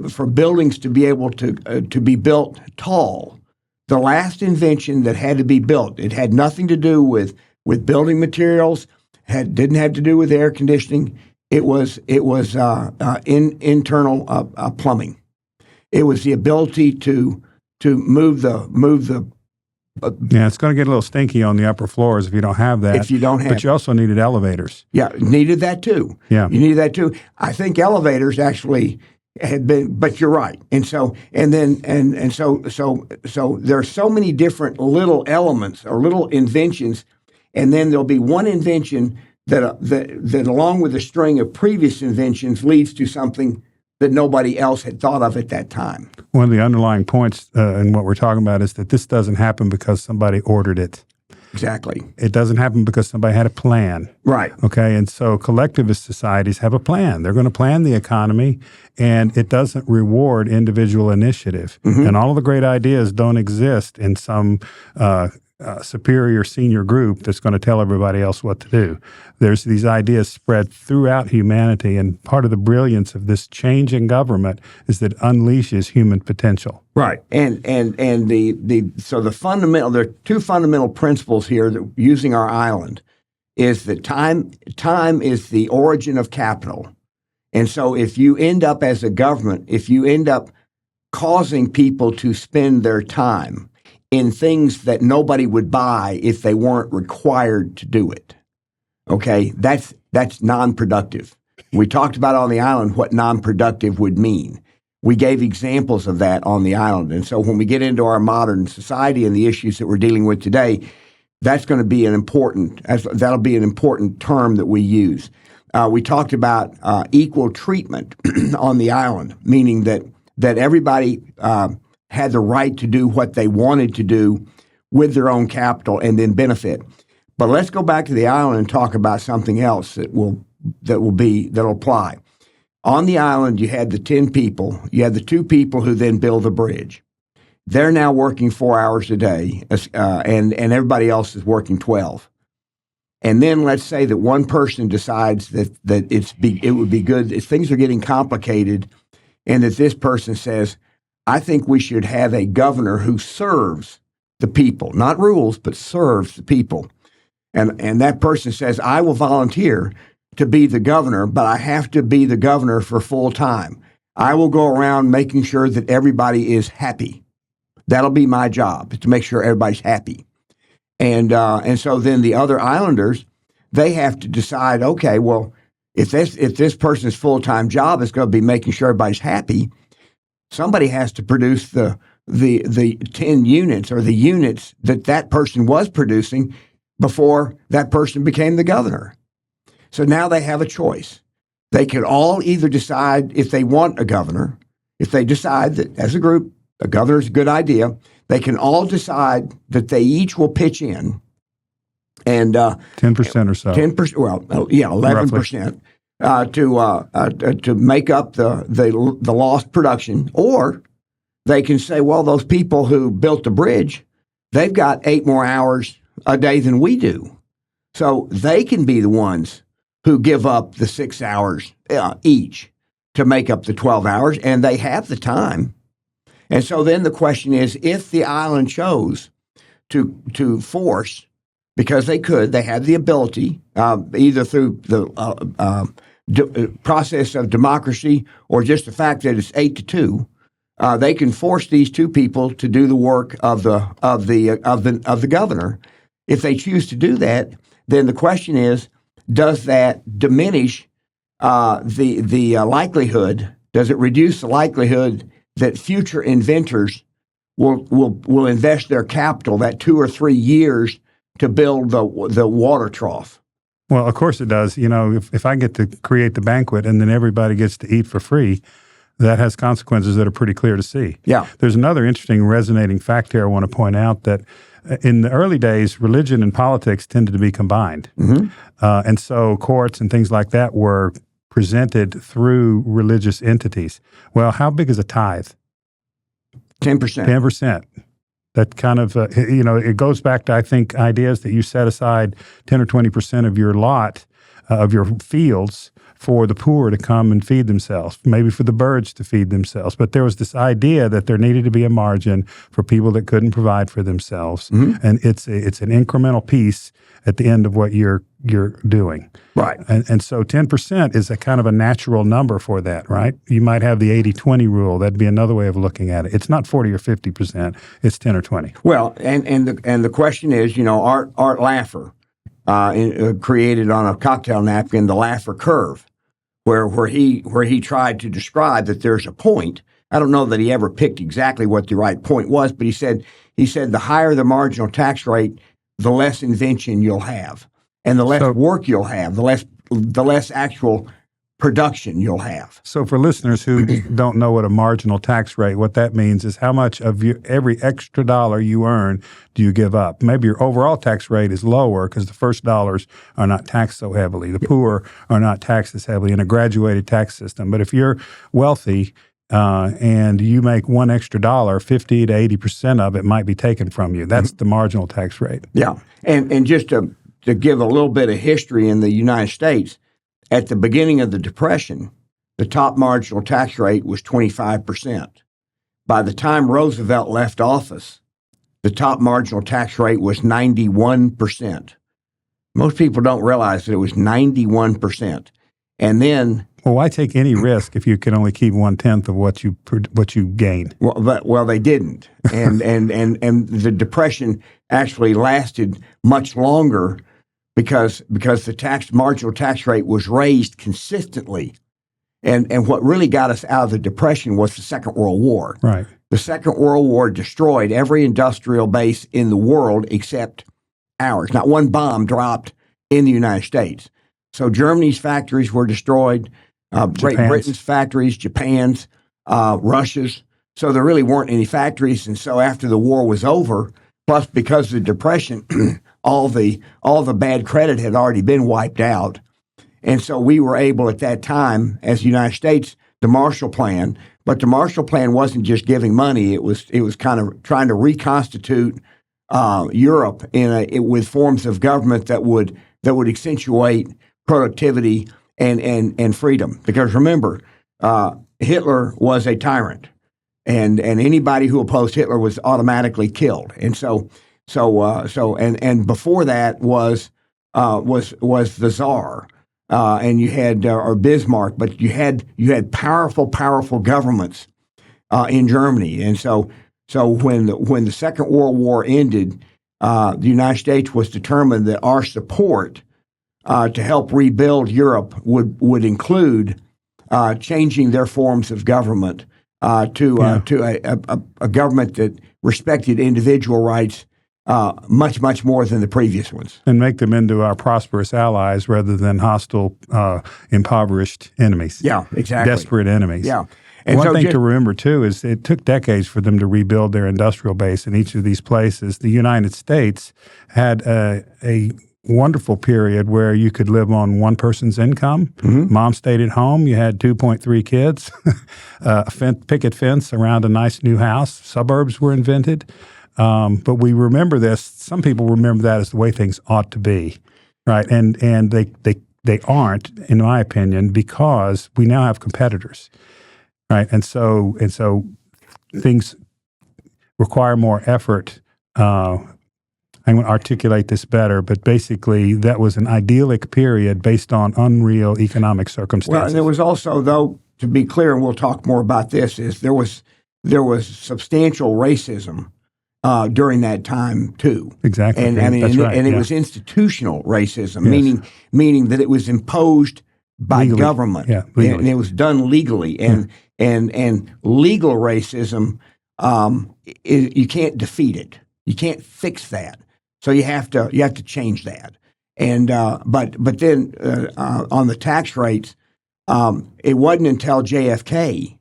for buildings to be able to be built tall. The last invention that had to be built, it had nothing to do with building materials, didn't have to do with air conditioning. It was internal plumbing. It was the ability to move the. Yeah, it's going to get a little stinky on the upper floors if you don't have that. If you don't have, but you also needed elevators. Yeah, needed that too. Yeah, you needed that too. I think elevators actually had been, but you're right. And so there are so many different little elements or little inventions, and then there'll be one invention that along with a string of previous inventions leads to something that nobody else had thought of at that time. One of the underlying points in what we're talking about is that this doesn't happen because somebody ordered it. Exactly. It doesn't happen because somebody had a plan. Right. Okay, and so collectivist societies have a plan. They're going to plan the economy, and it doesn't reward individual initiative. Mm-hmm. And all of the great ideas don't exist in some superior senior group that's going to tell everybody else what to do. There's these ideas spread throughout humanity, and part of the brilliance of this change in government is that it unleashes human potential. Right, and the fundamental, there are two fundamental principles here that using our island is that time is the origin of capital, and so if you end up as a government, if you end up causing people to spend their time in things that nobody would buy if they weren't required to do it. Okay, that's non-productive. We talked about on the island what non-productive would mean. We gave examples of that on the island. And so when we get into our modern society and the issues that we're dealing with today, That's going to be that'll be an important term that we use. We talked about equal treatment on the island, meaning that everybody had the right to do what they wanted to do with their own capital and then benefit. But let's go back to the island and talk about something else that'll apply. On the island, you had the 10 people. You had the 2 people who then build the bridge. They're now working 4 hours a day, and everybody else is working 12. And then let's say that one person decides that it would be good if things are getting complicated, and that this person says, I think we should have a governor who serves the people, not rules, but serves the people. And that person says, I will volunteer to be the governor, but I have to be the governor for full time. I will go around making sure that everybody is happy. That'll be my job, to make sure everybody's happy. And so then the other islanders, they have to decide, okay, well, if this person's full-time job is going to be making sure everybody's happy, somebody has to produce the 10 units or the units that person was producing before that person became the governor. So now they have a choice. They could all either decide if they want a governor. If they decide that as a group, a governor is a good idea, they can all decide that they each will pitch in. And 10% or so. 10%, well, 11% to make up the lost production. Or they can say, well, those people who built the bridge, they've got 8 more hours a day than we do. So they can be the ones who give up the 6 hours each to make up the 12 hours, and they have the time. And so then the question is, if the island chose to force, because they had the ability, either through the process of democracy or just the fact that it's 8-2, they can force these 2 people to do the work of the governor. If they choose to do that, then the question is, does that diminish the likelihood? Does it reduce the likelihood that future inventors will invest their capital, that 2 or 3 years, to build the water trough? Well, of course it does. You know, if I get to create the banquet and then everybody gets to eat for free, that has consequences that are pretty clear to see. Yeah. There's another interesting resonating fact here I want to point out, that in the early days, religion and politics tended to be combined. Mm-hmm. And so courts and things like that were presented through religious entities. Well, how big is a tithe? 10%. 10%. That kind of, it goes back to, I think, ideas that you set aside 10 or 20% of your lot, of your fields, for the poor to come and feed themselves, maybe for the birds to feed themselves. But there was this idea that there needed to be a margin for people that couldn't provide for themselves. Mm-hmm. And it's an incremental piece at the end of what you're doing. Right. And so 10% is a kind of a natural number for that, right? You might have the 80-20 rule. That'd be another way of looking at it. It's not 40 or 50%. It's 10 or 20. Well, and the question is, Art Laffer created on a cocktail napkin the Laffer curve, where he tried to describe that there's a point. I don't know that he ever picked exactly what the right point was, but he said the higher the marginal tax rate, the less invention you'll have, and the less work you'll have, the less actual production you'll have. So for listeners who don't know what a marginal tax rate, what that means is how much of every extra dollar you earn do you give up? Maybe your overall tax rate is lower because the first dollars are not taxed so heavily. The poor are not taxed as heavily in a graduated tax system. But if you're wealthy and you make one extra dollar, 50 to 80% of it might be taken from you. That's the marginal tax rate. Yeah. And just to give a little bit of history in the United States, at the beginning of the Depression, the top marginal tax rate was 25%. By the time Roosevelt left office, the top marginal tax rate was 91%. Most people don't realize that it was 91%. And then, well, why take any risk if you can only keep 1/10 of what you gain? Well, they didn't, and the Depression actually lasted much longer because the marginal tax rate was raised consistently, and what really got us out of the Depression was the Second World War. Right. The Second World War destroyed every industrial base in the world except hours. Not one bomb dropped in the United States. So Germany's factories were destroyed, Great Britain's factories, Japan's, Russia's. So there really weren't any factories. And so after the war was over, plus because of the Depression, all the bad credit had already been wiped out. And so we were able at that time, as the United States, the Marshall Plan. But the Marshall Plan wasn't just giving money; it was kind of trying to reconstitute Europe with forms of government that would accentuate productivity and freedom. Because remember, Hitler was a tyrant, and anybody who opposed Hitler was automatically killed. And so before that was the Tsar. And you had or Bismarck, but you had powerful governments in Germany, and so when the Second World War ended, the United States was determined that our support to help rebuild Europe would include changing their forms of government to a government that respected individual rights much more than the previous ones. And make them into our prosperous allies rather than hostile, impoverished enemies. Yeah, exactly. Desperate enemies. Yeah. And one thing to remember, too, is it took decades for them to rebuild their industrial base in each of these places. The United States had a wonderful period where you could live on one person's income. Mm-hmm. Mom stayed at home. You had 2.3 kids, a picket fence around a nice new house. Suburbs were invented. But we remember this. Some people remember that as the way things ought to be, right? And they aren't, in my opinion, because we now have competitors, right? And so things require more effort. I'm going to articulate this better, but basically that was an idyllic period based on unreal economic circumstances. Well, and there was also, though, to be clear, and we'll talk more about this, is there was substantial racism during that time too. Exactly. And it was institutional racism, Yes. meaning that it was imposed by legally. government. Yeah, legally. And it was done legally. And legal racism, you can't defeat it. You can't fix that. So you have to change that. And but then on the tax rates, it wasn't until JFK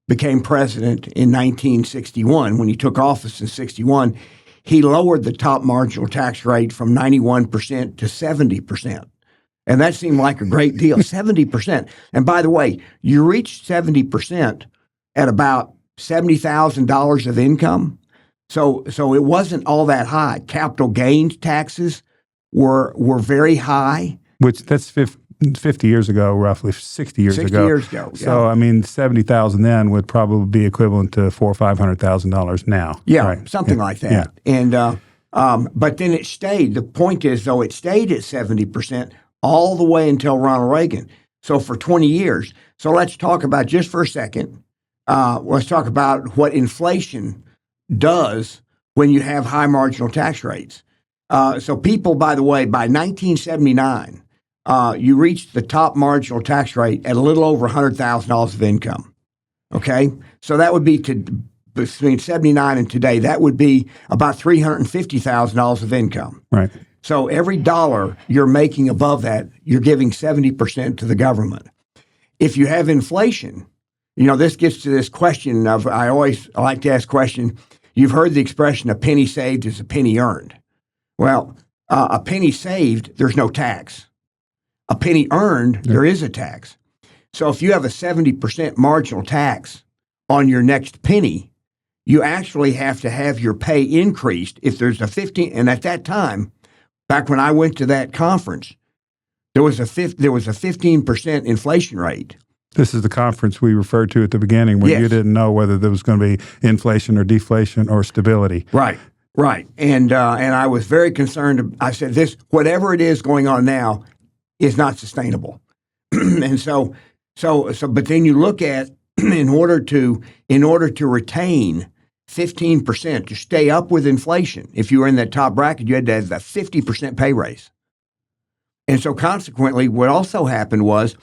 became president in 1961, when he took office in 61, he lowered the top marginal tax rate from 91% to 70%. And that seemed like a great deal, 70%. And by the way, you reach 70% at about $70,000 of income. So it wasn't all that high. Capital gains taxes were very high. Which that's 50 years ago, roughly 60 years ago. 60 years ago. Yeah. So I mean, 70,000 then would probably be equivalent to $400,000 or $500,000 now. Yeah, right? something like that. Yeah. And but then it stayed. The point is, though, it stayed at 70% all the way until Ronald Reagan. So for 20 years. So let's talk about, just for a second, let's talk about what inflation does when you have high marginal tax rates. So people, by the way, by 1979, you reached the top marginal tax rate at a little over $100,000 of income. Okay, so that would be between 79 and today. That would be about $350,000 of income. Right. So every dollar you're making above that, you're giving 70% to the government. If you have inflation, this gets to this question of, I like to ask question. You've heard the expression, a penny saved is a penny earned. Well, a penny saved, there's no tax. A penny earned, there is a tax. So if you have a 70% marginal tax on your next penny, you actually have to have your pay increased if there's a 15. And at that time, back when I went to that conference, there was a 15% inflation rate. This is the conference we referred to at the beginning when Yes. you didn't know whether there was going to be inflation or deflation or stability. Right. And I was very concerned. I said, whatever it is going on now is not sustainable. And so, but then you look at, in order to retain 15%, to stay up with inflation, if you were in that top bracket, you had to have a 50% pay raise. And so consequently, what also happened was,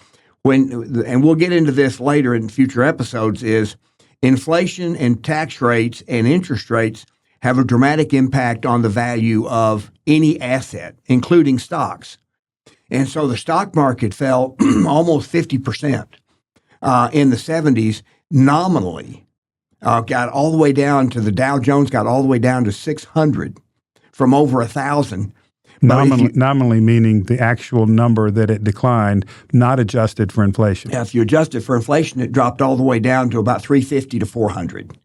and we'll get into this later in future episodes, is inflation and tax rates and interest rates have a dramatic impact on the value of any asset, including stocks. And so the stock market fell almost 50% in the 70s nominally. Got all the way down to the Dow Jones, got all the way down to 600 from over 1,000. Nominally meaning the actual number that it declined, not adjusted for inflation. If you adjust it for inflation, it dropped all the way down to about 350 to 400.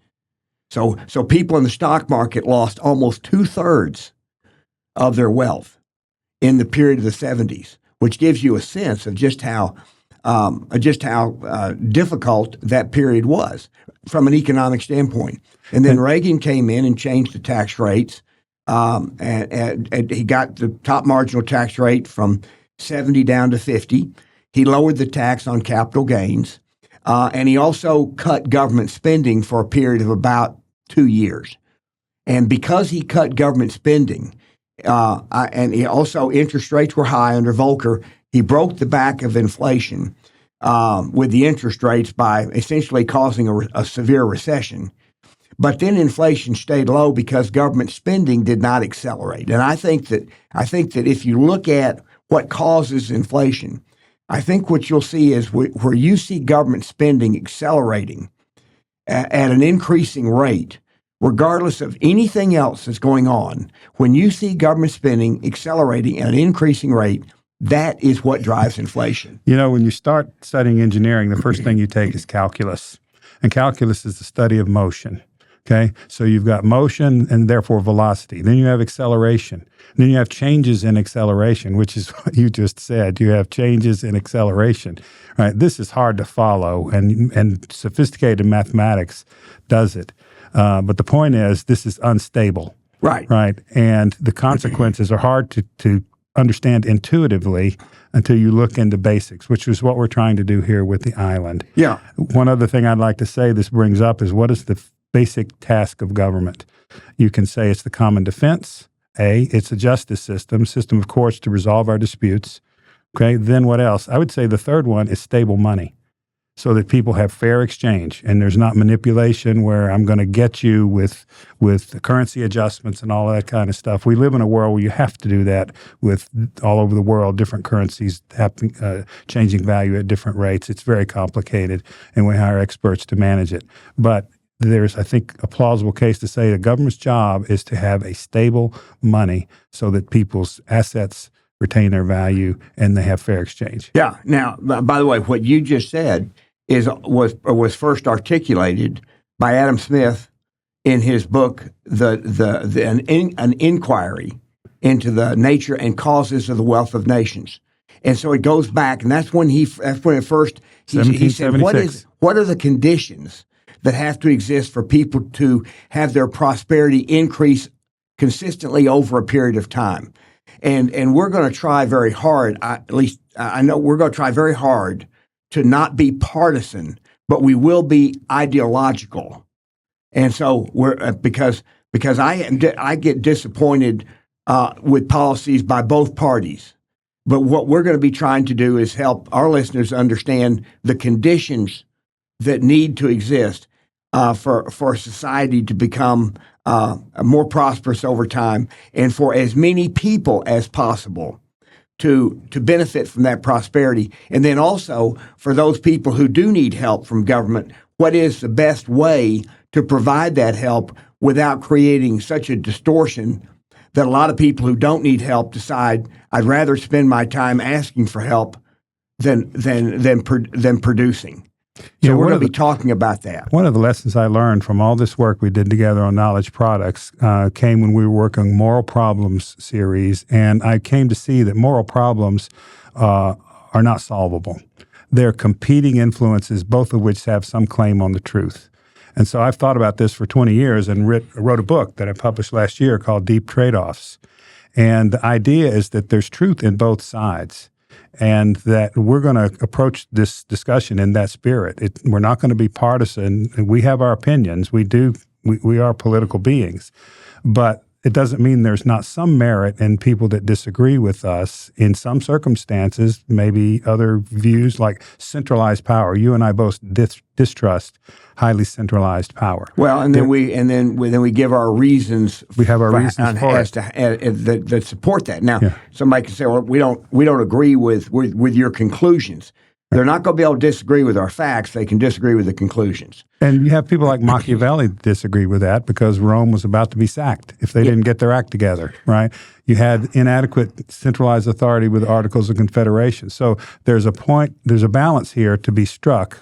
So people in the stock market lost almost 2/3 of their wealth in the period of the 70s, which gives you a sense of just how difficult that period was from an economic standpoint. And then Reagan came in and changed the tax rates. And he got the top marginal tax rate from 70 down to 50. He lowered the tax on capital gains. And he also cut government spending for a period of about 2 years. And because he cut government spending, and he also interest rates were high under Volcker, he broke the back of inflation with the interest rates by essentially causing a severe recession. But then inflation stayed low because government spending did not accelerate. And I think that if you look at what causes inflation, I think what you'll see is where you see government spending accelerating at an increasing rate, regardless of anything else that's going on, when you see government spending accelerating at an increasing rate, that is what drives inflation. You know, when you start studying engineering, the first thing you take is calculus. And calculus is the study of motion. Okay, so you've got motion and therefore velocity. Then you have acceleration. And then you have changes in acceleration, which is what you just said. You have changes in acceleration. Right? This is hard to follow, and sophisticated mathematics does it. But the point is, this is unstable. Right. Right. And the consequences are hard to understand intuitively until you look into basics, which is what we're trying to do here with the island. Yeah. One other thing I'd like to say this brings up is what is the basic task of government? You can say it's the common defense. It's a justice system of courts to resolve our disputes. Okay, then what else? I would say the third one is stable money so that people have fair exchange and there's not manipulation where I'm going to get you with currency adjustments and all that kind of stuff. We live in a world where you have to do that with all over the world, different currencies changing value at different rates. It's very complicated, and we hire experts to manage it. But there's, I think, a plausible case to say the government's job is to have a stable money so that people's assets retain their value and they have fair exchange. Yeah. Now, by the way, what you just said was first articulated by Adam Smith in his book, an inquiry into the nature and causes of the wealth of nations. And so it goes back, and that's when he said, what are the conditions that have to exist for people to have their prosperity increase consistently over a period of time. And we're going to try very hard, at least I know we're going to try very hard to not be partisan, but we will be ideological. And so because I get disappointed with policies by both parties. But what we're going to be trying to do is help our listeners understand the conditions that need to exist for society to become more prosperous over time, and for as many people as possible to benefit from that prosperity. And then also for those people who do need help from government, what is the best way to provide that help without creating such a distortion that a lot of people who don't need help decide, I'd rather spend my time asking for help than producing. So we're going to be talking about that. One of the lessons I learned from all this work we did together on Knowledge Products came when we were working on Moral Problems series, and I came to see that moral problems are not solvable. They're competing influences, both of which have some claim on the truth. And so I've thought about this for 20 years and wrote a book that I published last year called Deep Trade-Offs. And the idea is that there's truth in both sides, and that we're going to approach this discussion in that spirit. We're not going to be partisan. We have our opinions. We are political beings. But it doesn't mean there's not some merit in people that disagree with us. In some circumstances, maybe other views like centralized power. You and I both distrust highly centralized power. Well, and then we give our reasons. We have our reasons for it that support that. Now, somebody can say, "Well, we don't agree with your conclusions." They're not going to be able to disagree with our facts. They can disagree with the conclusions. And you have people like Machiavelli that disagree with that because Rome was about to be sacked if they didn't get their act together, right? You had inadequate centralized authority with Articles of Confederation. So there's a balance here to be struck.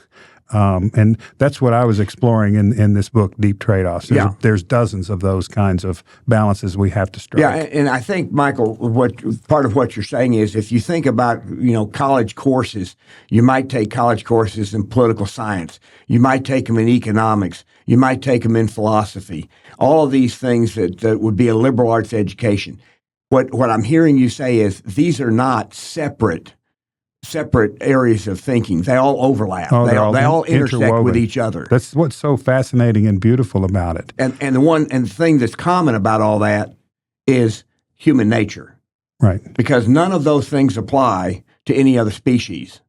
And that's what I was exploring in this book, Deep Trade-Offs. There's dozens of those kinds of balances we have to strike. Yeah, and I think, Michael, part of what you're saying is if you think about, college courses, you might take college courses in political science. You might take them in economics. You might take them in philosophy. All of these things that would be a liberal arts education. What I'm hearing you say is these are not separate areas of thinking. They all overlap. They all intersect with each other. That's what's so fascinating and beautiful about it. And the thing that's common about all that is human nature. Right. Because none of those things apply to any other species.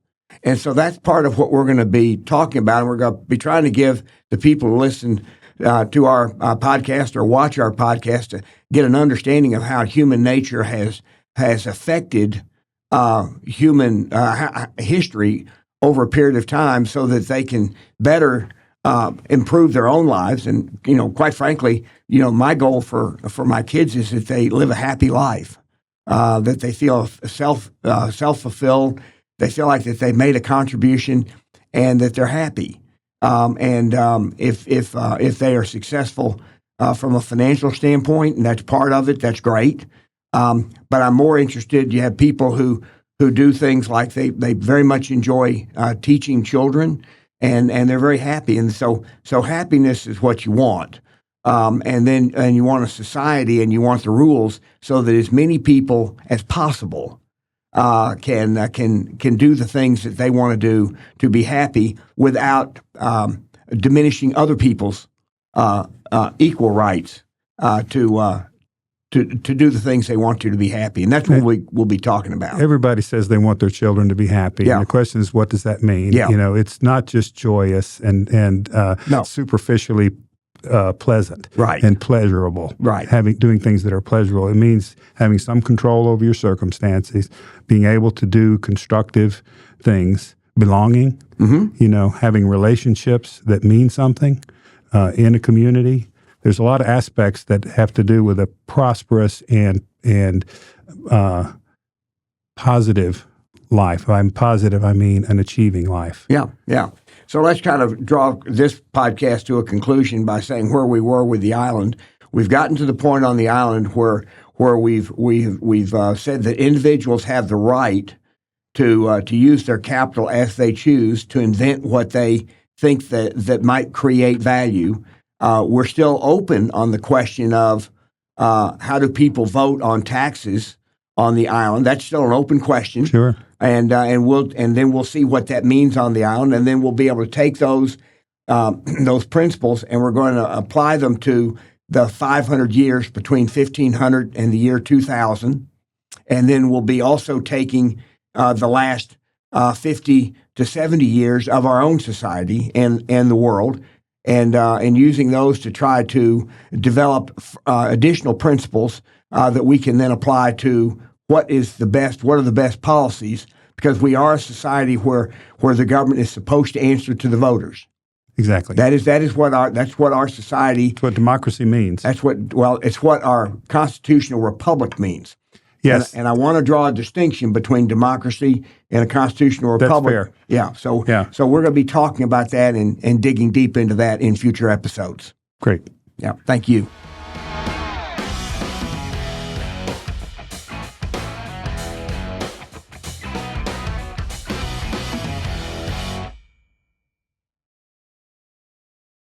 And so that's part of what we're going to be talking about. And we're going to be trying to give the people who listen to our podcast or watch our podcast to get an understanding of how human nature has affected human history over a period of time so that they can better improve their own lives. And, quite frankly, my goal for my kids is that they live a happy life, that they feel self-fulfilled, they feel like that they've made a contribution and that they're happy. If they are successful from a financial standpoint, and that's part of it, that's great. But I'm more interested, you have people who do things like they very much enjoy teaching children, and they're very happy. And so happiness is what you want. And you want a society and you want the rules so that as many people as possible can do the things that they want to do to be happy without diminishing other people's equal rights to do the things they want to be happy. And that's what we'll be talking about. Everybody says they want their children to be happy. Yeah. And the question is, what does that mean? Yeah. It's not just joyous and superficially pleasant and pleasurable. Right. Doing things that are pleasurable. It means having some control over your circumstances, being able to do constructive things, belonging, having relationships that mean something in a community. There's a lot of aspects that have to do with a prosperous and positive life. By positive, I mean an achieving life. Yeah. So let's kind of draw this podcast to a conclusion by saying where we were with the island. We've gotten to the point on the island where we've said that individuals have the right to use their capital as they choose to invent what they think that might create value. We're still open on the question of how do people vote on taxes on the island. That's still an open question. Sure. And then we'll see what that means on the island, and then we'll be able to take those principles and we're going to apply them to the 500 years between 1500 and the year 2000, and then we'll be also taking the last 50 to 70 years of our own society and the world. And using those to try to develop additional principles that we can then apply to what are the best policies, because we are a society where the government is supposed to answer to the voters. Exactly. That's what our society. It's what democracy means. It's what our constitutional republic means. Yes. And I want to draw a distinction between democracy and a constitutional republic. That's fair. Yeah. So we're going to be talking about that and digging deep into that in future episodes. Great. Yeah. Thank you.